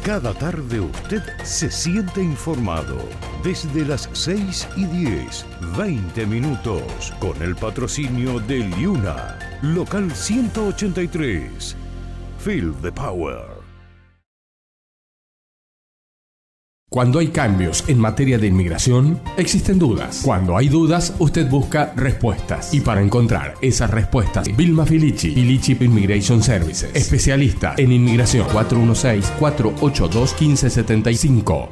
Cada tarde usted se siente informado. Desde las 6:10, 20 minutos, con el patrocinio de Liuna, local 183. Feel the power. Cuando hay cambios en materia de inmigración, existen dudas. Cuando hay dudas, usted busca respuestas. Y para encontrar esas respuestas, Vilma Filici, Filici Immigration Services, especialista en inmigración, 416-482-1575.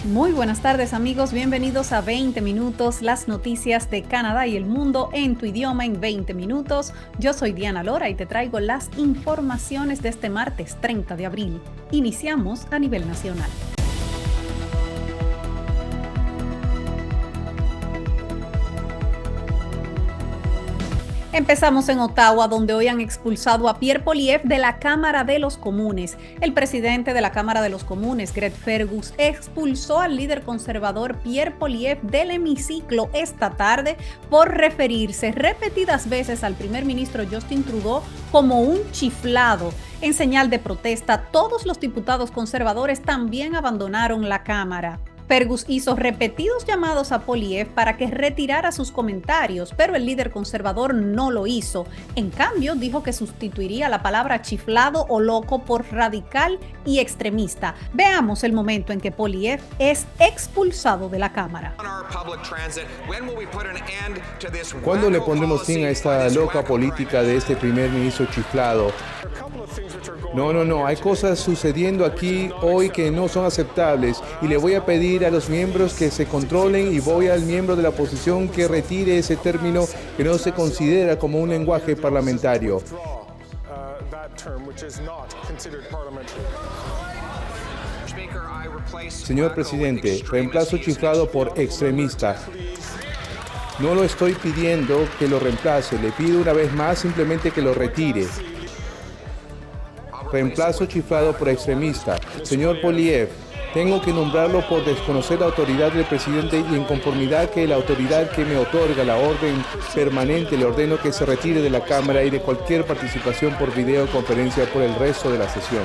Muy buenas tardes, amigos, bienvenidos a 20 minutos, las noticias de Canadá y el mundo en tu idioma en 20 minutos. Yo soy Diana Lora y te traigo las informaciones de este martes 30 de abril. Iniciamos a nivel nacional. Empezamos en Ottawa, donde hoy han expulsado a Pierre Poilievre de la Cámara de los Comunes. El presidente de la Cámara de los Comunes, Greg Fergus, expulsó al líder conservador Pierre Poilievre del hemiciclo esta tarde por referirse repetidas veces al primer ministro Justin Trudeau como un chiflado. En señal de protesta, todos los diputados conservadores también abandonaron la Cámara. Fergus hizo repetidos llamados a Poilievre para que retirara sus comentarios, pero el líder conservador no lo hizo. En cambio, dijo que sustituiría la palabra chiflado o loco por radical y extremista. Veamos el momento en que Poilievre es expulsado de la Cámara. ¿Cuándo le pondremos fin a esta loca política de este primer ministro chiflado? No, hay cosas sucediendo aquí hoy que no son aceptables y le voy a pedir a los miembros que se controlen y voy al miembro de la oposición que retire ese término que no se considera como un lenguaje parlamentario. Señor presidente, reemplazo chiflado por extremista. No lo estoy pidiendo que lo reemplace, le pido una vez más simplemente que lo retire. Reemplazo chiflado por extremista. Señor Poilievre, tengo que nombrarlo por desconocer la autoridad del presidente y en conformidad que la autoridad que me otorga la orden permanente le ordeno que se retire de la Cámara y de cualquier participación por videoconferencia por el resto de la sesión.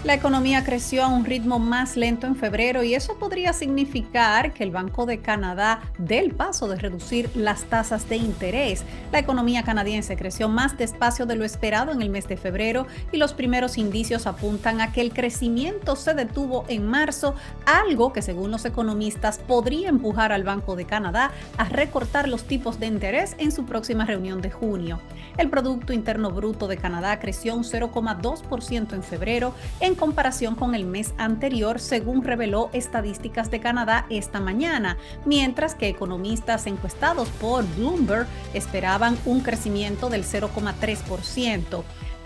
La economía creció a un ritmo más lento en febrero y eso podría significar que el Banco de Canadá dé el paso de reducir las tasas de interés. La economía canadiense creció más despacio de lo esperado en el mes de febrero y los primeros indicios apuntan a que el crecimiento se detuvo en marzo, algo que según los economistas podría empujar al Banco de Canadá a recortar los tipos de interés en su próxima reunión de junio. El Producto Interno Bruto de Canadá creció un 0,2% en febrero en comparación con el mes anterior, según reveló Estadísticas de Canadá esta mañana, mientras que economistas encuestados por Bloomberg esperaban un crecimiento del 0,3%.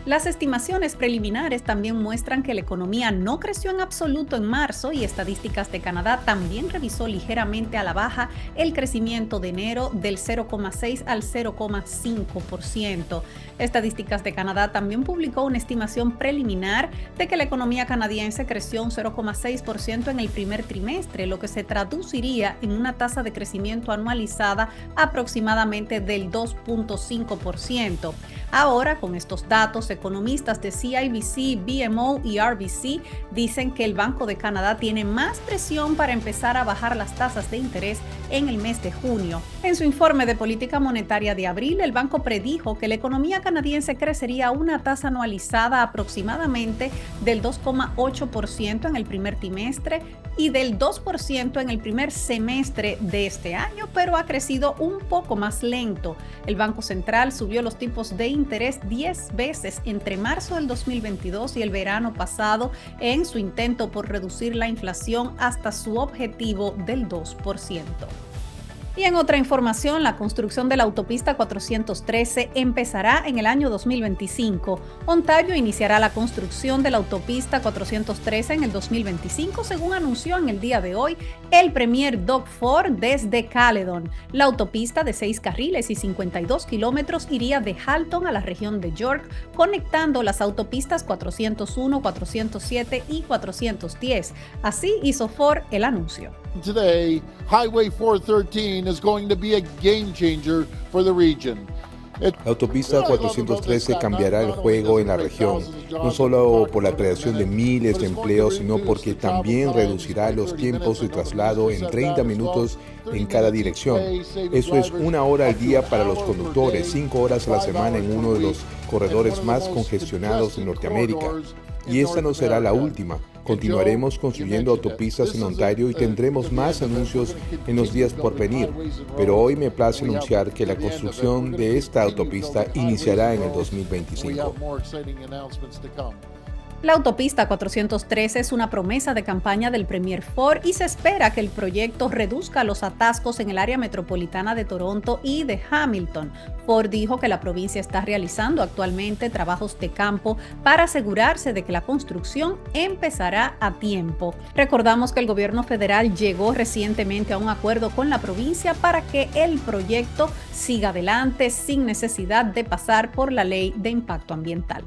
Las estimaciones preliminares también muestran que la economía no creció en absoluto en marzo y Estadísticas de Canadá también revisó ligeramente a la baja el crecimiento de enero del 0,6 al 0,5%. Estadísticas de Canadá también publicó una estimación preliminar de que la economía canadiense creció un 0,6% en el primer trimestre, lo que se traduciría en una tasa de crecimiento anualizada aproximadamente del 2,5%. Ahora, con estos datos, economistas de CIBC, BMO y RBC dicen que el Banco de Canadá tiene más presión para empezar a bajar las tasas de interés en el mes de junio. En su informe de política monetaria de abril, el banco predijo que la economía canadiense crecería a una tasa anualizada aproximadamente del 2,8% en el primer trimestre y del 2% en el primer semestre de este año, pero ha crecido un poco más lento. El Banco Central subió los tipos de interés 10 veces entre marzo del 2022 y el verano pasado en su intento por reducir la inflación hasta su objetivo del 2%. Y en otra información, la construcción de la autopista 413 empezará en el año 2025. Ontario iniciará la construcción de la autopista 413 en el 2025, según anunció en el día de hoy el premier Doug Ford desde Caledon. La autopista de 6 carriles y 52 kilómetros iría de Halton a la región de York, conectando las autopistas 401, 407 y 410. Así hizo Ford el anuncio. Today, Highway 413 is going to be a game changer for the region. La autopista 413 cambiará el juego en la región, no solo por la creación de miles de empleos, sino porque también reducirá los tiempos de traslado en 30 minutos en cada dirección. Eso es 1 hora al día para los conductores, 5 horas a la semana en uno de los corredores más congestionados en Norteamérica. Y esta no será la última. Continuaremos construyendo autopistas en Ontario y tendremos más anuncios en los días por venir. Pero hoy me place anunciar que la construcción de esta autopista iniciará en el 2025. La autopista 413 es una promesa de campaña del Premier Ford y se espera que el proyecto reduzca los atascos en el área metropolitana de Toronto y de Hamilton. Ford dijo que la provincia está realizando actualmente trabajos de campo para asegurarse de que la construcción empezará a tiempo. Recordamos que el gobierno federal llegó recientemente a un acuerdo con la provincia para que el proyecto siga adelante sin necesidad de pasar por la ley de impacto ambiental.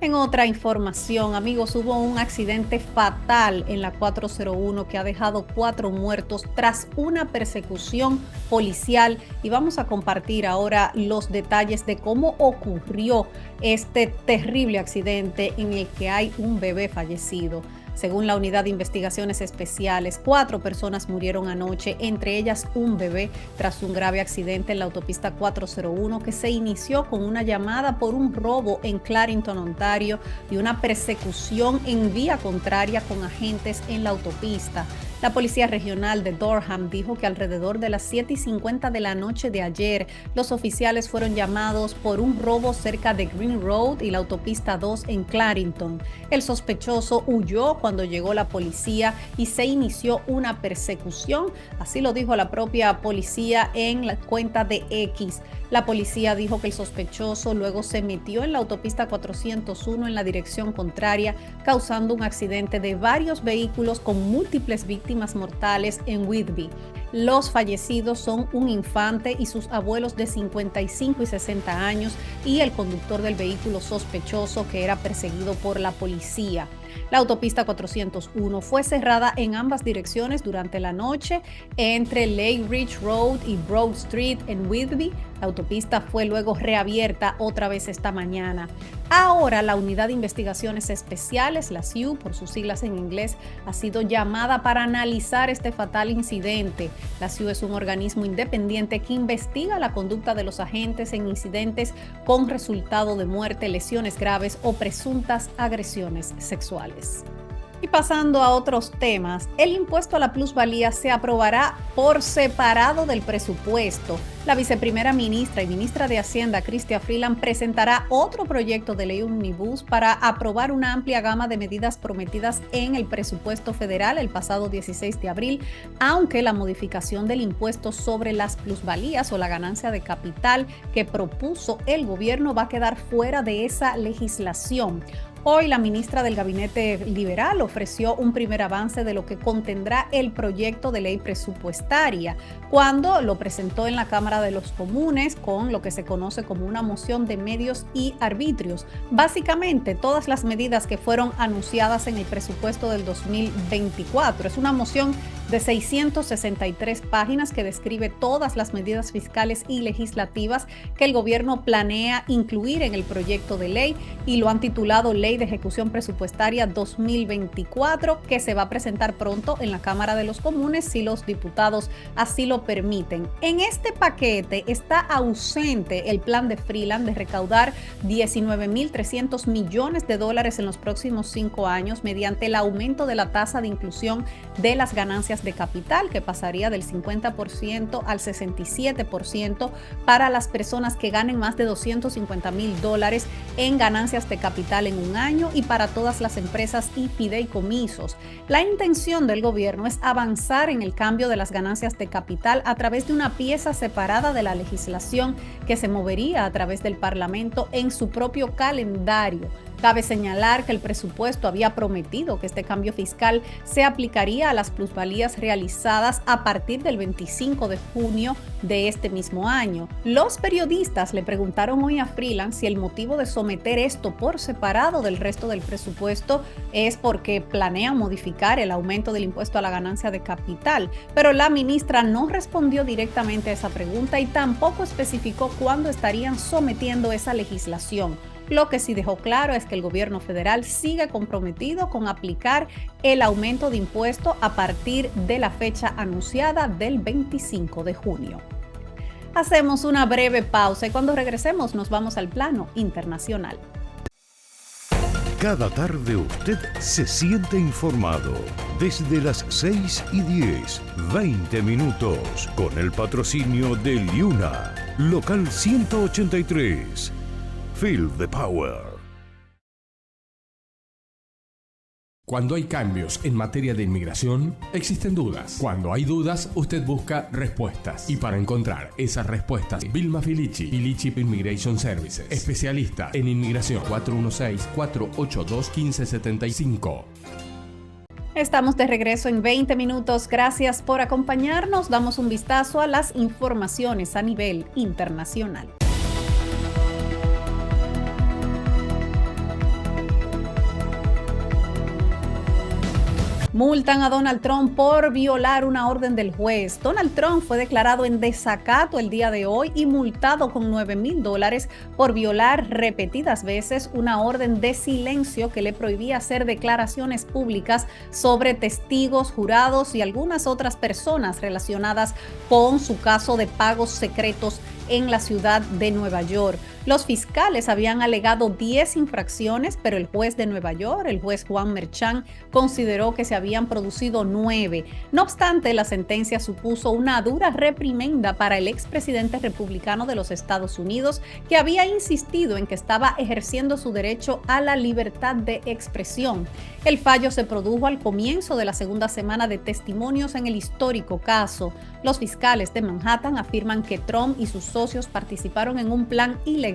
En otra información, amigos, hubo un accidente fatal en la 401 que ha dejado 4 muertos tras una persecución policial y vamos a compartir ahora los detalles de cómo ocurrió este terrible accidente en el que hay un bebé fallecido. Según la Unidad de Investigaciones Especiales, 4 personas murieron anoche, entre ellas un bebé, tras un grave accidente en la autopista 401 que se inició con una llamada por un robo en Clarington, Ontario, y una persecución en vía contraria con agentes en la autopista. La Policía Regional de Durham dijo que alrededor de las 7:50 de la noche de ayer, los oficiales fueron llamados por un robo cerca de Green Road y la autopista 2 en Clarington. El sospechoso huyó cuando llegó la policía y se inició una persecución, así lo dijo la propia policía en la cuenta de X. La policía dijo que el sospechoso luego se metió en la autopista 401 en la dirección contraria, causando un accidente de varios vehículos con múltiples víctimas mortales en Whitby. Los fallecidos son un infante y sus abuelos de 55 y 60 años y el conductor del vehículo sospechoso que era perseguido por la policía. La autopista 401 fue cerrada en ambas direcciones durante la noche entre Lake Ridge Road y Broad Street en Whitby. La autopista fue luego reabierta otra vez esta mañana. Ahora la Unidad de Investigaciones Especiales, la SIU por sus siglas en inglés, ha sido llamada para analizar este fatal incidente. La SIU es un organismo independiente que investiga la conducta de los agentes en incidentes con resultado de muerte, lesiones graves o presuntas agresiones sexuales. Y pasando a otros temas, el impuesto a la plusvalía se aprobará por separado del presupuesto. La viceprimera ministra y ministra de Hacienda, Chrystia Freeland, presentará otro proyecto de ley omnibus para aprobar una amplia gama de medidas prometidas en el presupuesto federal el pasado 16 de abril, aunque la modificación del impuesto sobre las plusvalías o la ganancia de capital que propuso el gobierno va a quedar fuera de esa legislación. Hoy la ministra del Gabinete Liberal ofreció un primer avance de lo que contendrá el proyecto de ley presupuestaria cuando lo presentó en la Cámara de los Comunes con lo que se conoce como una moción de medios y arbitrios. Básicamente todas las medidas que fueron anunciadas en el presupuesto del 2024. Es una moción de 663 páginas que describe todas las medidas fiscales y legislativas que el gobierno planea incluir en el proyecto de ley y lo han titulado Ley de Ejecución Presupuestaria 2024, que se va a presentar pronto en la Cámara de los Comunes si los diputados así lo permiten. En este paquete está ausente el plan de Freeland de recaudar $19,300 millones en los próximos 5 años mediante el aumento de la tasa de inclusión de las ganancias de capital, que pasaría del 50% al 67% para las personas que ganen más de $250,000 en ganancias de capital en un año y para todas las empresas y fideicomisos. La intención del gobierno es avanzar en el cambio de las ganancias de capital a través de una pieza separada de la legislación que se movería a través del Parlamento en su propio calendario. Cabe señalar que el presupuesto había prometido que este cambio fiscal se aplicaría a las plusvalías realizadas a partir del 25 de junio de este mismo año. Los periodistas le preguntaron hoy a Freeland si el motivo de someter esto por separado del resto del presupuesto es porque planean modificar el aumento del impuesto a la ganancia de capital, pero la ministra no respondió directamente a esa pregunta y tampoco especificó cuándo estarían sometiendo esa legislación. Lo que sí dejó claro es que el gobierno federal sigue comprometido con aplicar el aumento de impuesto a partir de la fecha anunciada del 25 de junio. Hacemos una breve pausa y cuando regresemos nos vamos al plano internacional. Cada tarde usted se siente informado. Desde las 6:10, 20 minutos, con el patrocinio de Liuna, local 183. Feel the power. Cuando hay cambios en materia de inmigración, existen dudas. Cuando hay dudas, usted busca respuestas. Y para encontrar esas respuestas, Vilma Filici, Filici Immigration Services, especialista en inmigración, 416-482-1575. Estamos de regreso en 20 minutos. Gracias por acompañarnos. Damos un vistazo a las informaciones a nivel internacional. Multan a Donald Trump por violar una orden del juez. Donald Trump fue declarado en desacato el día de hoy y multado con $9,000 por violar repetidas veces una orden de silencio que le prohibía hacer declaraciones públicas sobre testigos, jurados y algunas otras personas relacionadas con su caso de pagos secretos en la ciudad de Nueva York. Los fiscales habían alegado 10 infracciones, pero el juez de Nueva York, el juez Juan Merchan, consideró que se habían producido 9. No obstante, la sentencia supuso una dura reprimenda para el expresidente republicano de los Estados Unidos, que había insistido en que estaba ejerciendo su derecho a la libertad de expresión. El fallo se produjo al comienzo de la segunda semana de testimonios en el histórico caso. Los fiscales de Manhattan afirman que Trump y sus socios participaron en un plan ilegal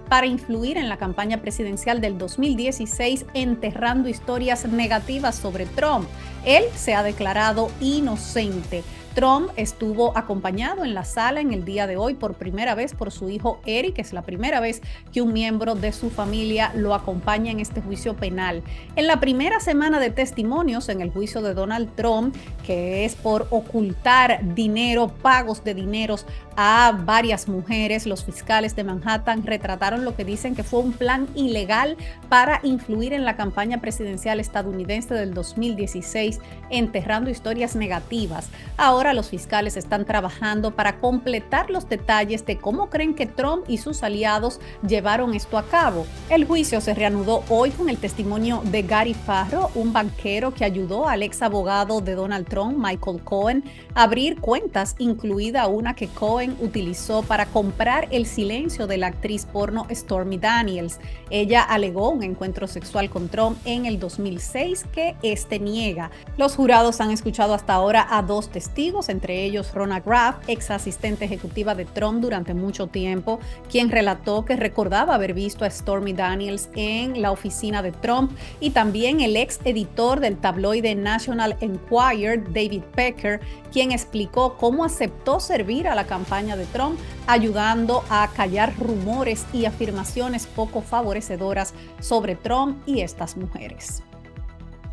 para influir en la campaña presidencial del 2016, enterrando historias negativas sobre Trump. Él se ha declarado inocente. Trump estuvo acompañado en la sala en el día de hoy por primera vez por su hijo Eric. Es la primera vez que un miembro de su familia lo acompaña en este juicio penal. En la primera semana de testimonios en el juicio de Donald Trump, que es por ocultar dinero, pagos de dineros a varias mujeres, los fiscales de Manhattan retrataron lo que dicen que fue un plan ilegal para influir en la campaña presidencial estadounidense del 2016, enterrando historias negativas. Ahora los fiscales están trabajando para completar los detalles de cómo creen que Trump y sus aliados llevaron esto a cabo. El juicio se reanudó hoy con el testimonio de Gary Farrow, un banquero que ayudó al ex abogado de Donald Trump, Michael Cohen, a abrir cuentas, incluida una que Cohen utilizó para comprar el silencio de la actriz porno Stormy Daniels. Ella alegó un encuentro sexual con Trump en el 2006 que este niega. Los jurados han escuchado hasta ahora a 2 testigos, entre ellos Ronna Graff, ex asistente ejecutiva de Trump durante mucho tiempo, quien relató que recordaba haber visto a Stormy Daniels en la oficina de Trump, y también el ex editor del tabloide National Enquirer, David Pecker, quien explicó cómo aceptó servir a la campaña de Trump, ayudando a callar rumores y afirmaciones poco favorecedoras sobre Trump y estas mujeres.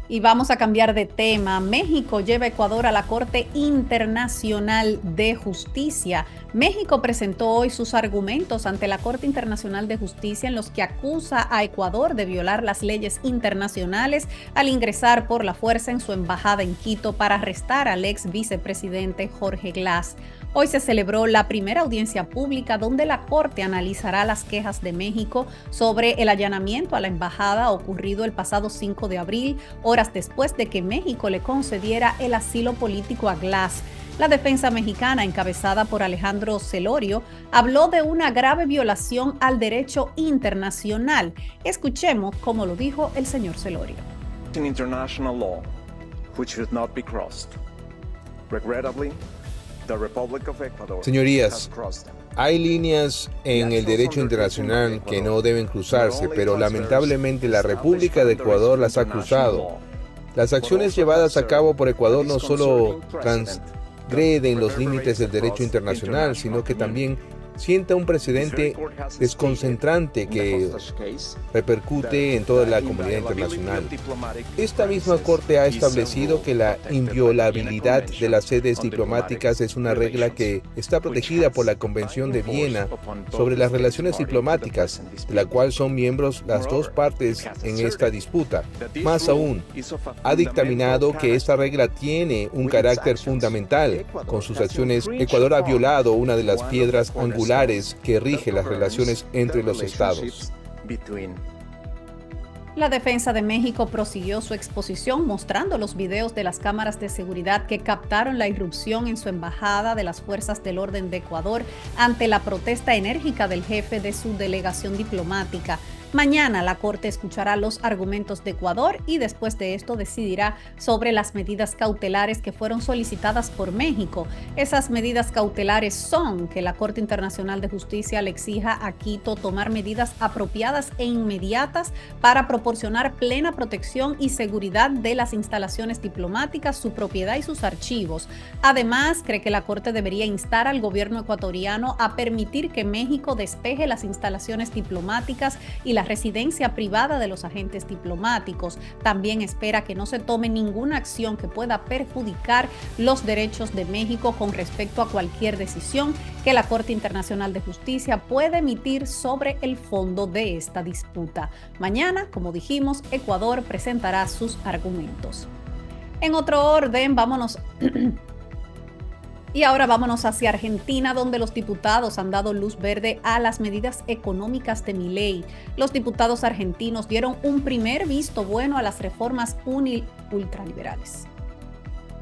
Y vamos a cambiar de tema. México lleva a Ecuador a la Corte Internacional de Justicia. México presentó hoy sus argumentos ante la Corte Internacional de Justicia en los que acusa a Ecuador de violar las leyes internacionales al ingresar por la fuerza en su embajada en Quito para arrestar al ex vicepresidente Jorge Glass. Hoy se celebró la primera audiencia pública donde la Corte analizará las quejas de México sobre el allanamiento a la embajada ocurrido el pasado 5 de abril, horas después de que México le concediera el asilo político a Glass. La defensa mexicana, encabezada por Alejandro Celorio, habló de una grave violación al derecho internacional. Escuchemos cómo lo dijo el señor Celorio. An international law which should not be crossed. Regrettably, the Republic of Ecuador Señorías, hay líneas en el derecho internacional que no deben cruzarse, pero lamentablemente la República de Ecuador las ha cruzado. Las acciones llevadas a cabo por Ecuador no solo transgreden los límites del derecho internacional, sino que también sienta un precedente desconcentrante que repercute en toda la comunidad internacional. Esta misma Corte ha establecido que la inviolabilidad de las sedes diplomáticas es una regla que está protegida por la Convención de Viena sobre las relaciones diplomáticas, de la cual son miembros las dos partes en esta disputa. Más aún, ha dictaminado que esta regla tiene un carácter fundamental. Con sus acciones, Ecuador ha violado una de las piedras angulares que rige las relaciones entre los estados. La defensa de México prosiguió su exposición mostrando los videos de las cámaras de seguridad que captaron la irrupción en su embajada de las fuerzas del orden de Ecuador ante la protesta enérgica del jefe de su delegación diplomática. Mañana la Corte escuchará los argumentos de Ecuador y después de esto decidirá sobre las medidas cautelares que fueron solicitadas por México. Esas medidas cautelares son que la Corte Internacional de Justicia le exija a Quito tomar medidas apropiadas e inmediatas para proporcionar plena protección y seguridad de las instalaciones diplomáticas, su propiedad y sus archivos. Además, cree que la Corte debería instar al gobierno ecuatoriano a permitir que México despeje las instalaciones diplomáticas y la residencia privada de los agentes diplomáticos. También espera que no se tome ninguna acción que pueda perjudicar los derechos de México con respecto a cualquier decisión que la Corte Internacional de Justicia pueda emitir sobre el fondo de esta disputa. Mañana, como dijimos, Ecuador presentará sus argumentos. En otro orden, Y ahora vámonos hacia Argentina, donde los diputados han dado luz verde a las medidas económicas de Milei. Los diputados argentinos dieron un primer visto bueno a las reformas ultraliberales.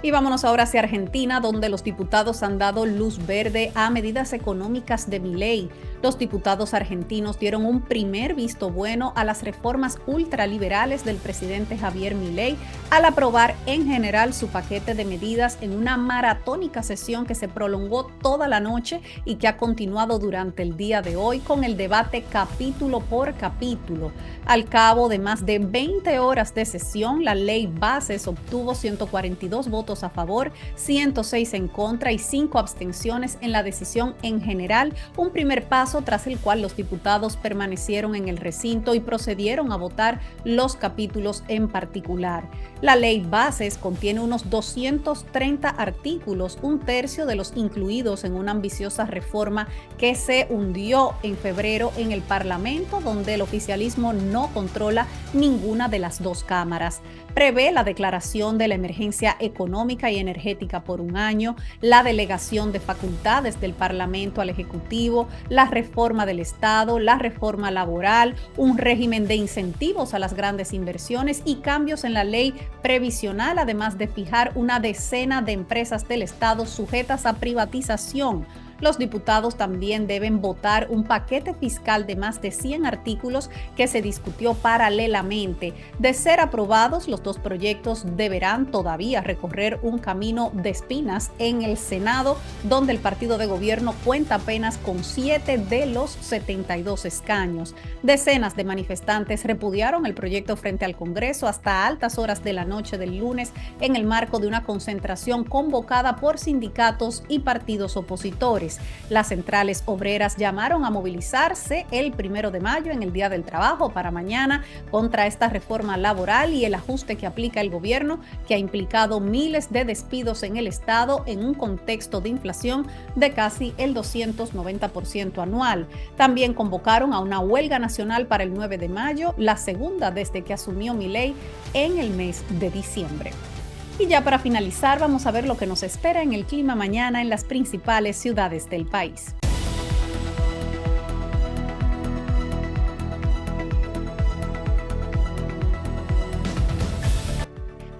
Y vámonos ahora hacia Argentina, donde los diputados han dado luz verde a medidas económicas de Milei. Los diputados argentinos dieron un primer visto bueno a las reformas ultraliberales del presidente Javier Milei al aprobar en general su paquete de medidas en una maratónica sesión que se prolongó toda la noche y que ha continuado durante el día de hoy con el debate capítulo por capítulo. Al cabo de más de 20 horas de sesión, la ley Bases obtuvo 142 votos a favor, 106 en contra y 5 abstenciones en la decisión en general, un primer paso tras el cual los diputados permanecieron en el recinto y procedieron a votar los capítulos en particular. La ley Bases contiene unos 230 artículos, un tercio de los incluidos en una ambiciosa reforma que se hundió en febrero en el Parlamento, donde el oficialismo no controla ninguna de las dos cámaras. Prevé la declaración de la emergencia económica y energética por un año, la delegación de facultades del Parlamento al Ejecutivo, la reforma del Estado, la reforma laboral, un régimen de incentivos a las grandes inversiones y cambios en la ley previsional, además de fijar una decena de empresas del Estado sujetas a privatización. Los diputados también deben votar un paquete fiscal de más de 100 artículos que se discutió paralelamente. De ser aprobados, los dos proyectos deberán todavía recorrer un camino de espinas en el Senado, donde el partido de gobierno cuenta apenas con 7 de los 72 escaños. Decenas de manifestantes repudiaron el proyecto frente al Congreso hasta altas horas de la noche del lunes en el marco de una concentración convocada por sindicatos y partidos opositores. Las centrales obreras llamaron a movilizarse el 1 de mayo en el Día del Trabajo para mañana contra esta reforma laboral y el ajuste que aplica el gobierno, que ha implicado miles de despidos en el Estado en un contexto de inflación de casi el 290% anual. También convocaron a una huelga nacional para el 9 de mayo, la segunda desde que asumió Milei en el mes de diciembre. Y ya para finalizar, vamos a ver lo que nos espera en el clima mañana en las principales ciudades del país.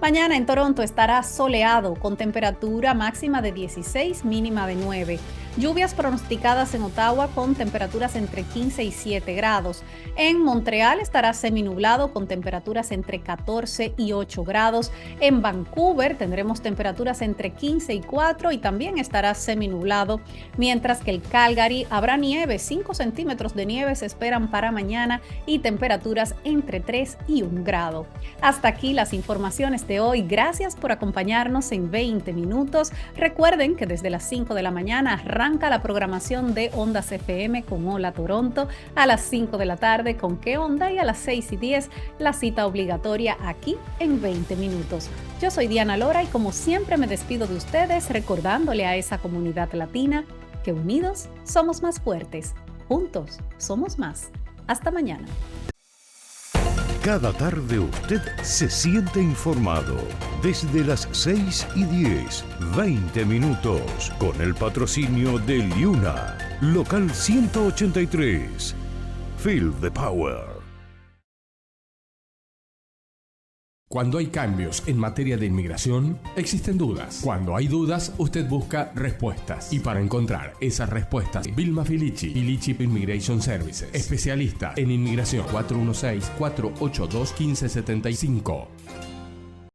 Mañana en Toronto estará soleado con temperatura máxima de 16, mínima de 9. Lluvias pronosticadas en Ottawa con temperaturas entre 15 y 7 grados. En Montreal estará seminublado con temperaturas entre 14 y 8 grados. En Vancouver tendremos temperaturas entre 15 y 4 y también estará seminublado. Mientras que en Calgary habrá nieve, 5 centímetros de nieve se esperan para mañana y temperaturas entre 3 y 1 grado. Hasta aquí las informaciones de hoy. Gracias por acompañarnos en 20 minutos. Recuerden que desde las 5 de la mañana arranca la programación de Ondas FM con Hola Toronto, a las 5 de la tarde con ¿Qué onda? Y a las 6:10 la cita obligatoria aquí en 20 minutos. Yo soy Diana Lora y como siempre me despido de ustedes recordándole a esa comunidad latina que unidos somos más fuertes, juntos somos más. Hasta mañana. Cada tarde usted se siente informado. Desde las 6:10, 20 minutos, con el patrocinio de Liuna, local 183. Feel the power. Cuando hay cambios en materia de inmigración, existen dudas. Cuando hay dudas, usted busca respuestas. Y para encontrar esas respuestas, Vilma Filici, Filici Immigration Services, especialista en inmigración, 416-482-1575.